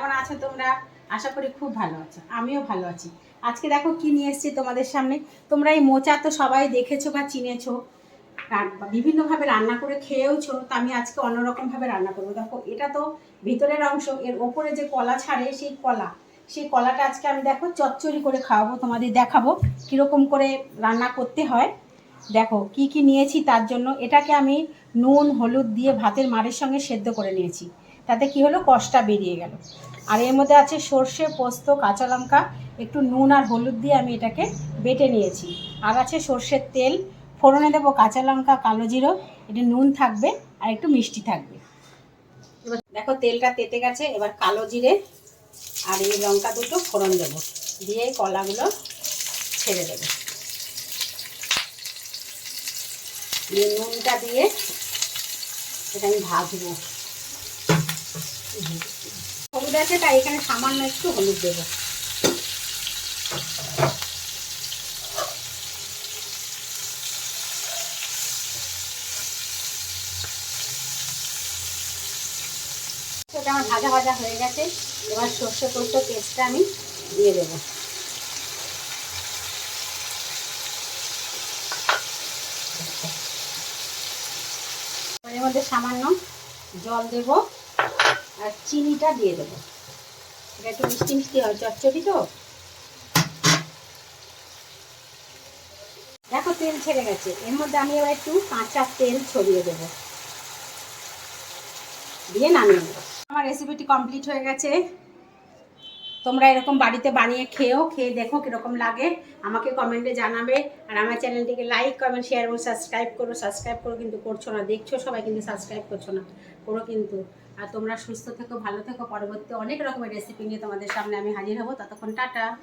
কেমন আছো তোমরা? আশা করি খুব ভালো আছো, আমিও ভালো আছি। আজকে দেখো কি নিয়ে এসেছি তোমাদের সামনে। তোমরা এই মোচা তো সবাই দেখেছো বা চিনেছো, বিভিন্নভাবে রান্না করে খেয়েওছো। তো আমি আজকে অন্যরকমভাবে রান্না করবো। দেখো এটা তো ভিতরের অংশ, এর ওপরে যে কলা ছাড়ে সেই কলাটা আজকে আমি দেখো চচ্চড়ি করে খাওয়াবো, তোমাদের দেখাবো কীরকম করে রান্না করতে হয়। দেখো কি কি নিয়েছি তার জন্য। এটাকে আমি নুন হলুদ দিয়ে ভাতের মাড়ের সঙ্গে সেদ্ধ করে নিয়েছি। তাতে কি হলো, কষটা বেরিয়ে গেল। আর এর মধ্যে আছে সর্ষে, পোস্ত, কাঁচা লঙ্কা, একটু নুন আর হলুদ দিয়ে আমি এটাকে বেটে নিয়েছি। আর আছে সর্ষের তেল, ফোড়নে দেবো কাঁচা লঙ্কা, কালো জিরো, একটু নুন থাকবে আর একটু মিষ্টি থাকবে। এবার দেখো তেলটা তেতে গেছে, এবার কালো জিরে আর এই লঙ্কা দুটো ফোড়ন দেবো, দিয়ে কলাগুলো ছেড়ে দেবো, দিয়ে নুনটা দিয়ে এটা আমি ভাজবো। হলুদ আছে তাই এখানে সামান্য একটু হলুদ দেবো। এটা আমার ভাজা ভাজা হয়ে গেছে। এবার সর্ষে পোস্ত পেস্টটা আমি দিয়ে দেবো। এর মধ্যে সামান্য জল দেব আর চিনিটা দিয়ে দেবো। এটা একটু মিষ্টি মিষ্টি হয়, চচ্চড়ি তো। দেখো তেল ছেড়ে গেছে, এর মধ্যে আমি এবার একটু কাঁচা তেল ছড়িয়ে দেবো, দিয়ে নামিয়ে দেবো। আমার রেসিপিটি কমপ্লিট হয়ে গেছে। তোমরা এরকম বাড়িতে বানিয়ে খেয়ে দেখো কীরকম লাগে, আমাকে কমেন্টে জানাবে। আর আমার চ্যানেলটিকে লাইক, কমেন্ট, শেয়ার এবং সাবস্ক্রাইব করো কিন্তু করছো না, দেখছো সবাই কিন্তু সাবস্ক্রাইব করছো না, করো কিন্তু। আর তোমরা সুস্থ থেকো, ভালো থেকো। পরবর্তী অনেক রকমের রেসিপি নিয়ে তোমাদের সামনে আমি হাজির হব। ততক্ষণ টাটা।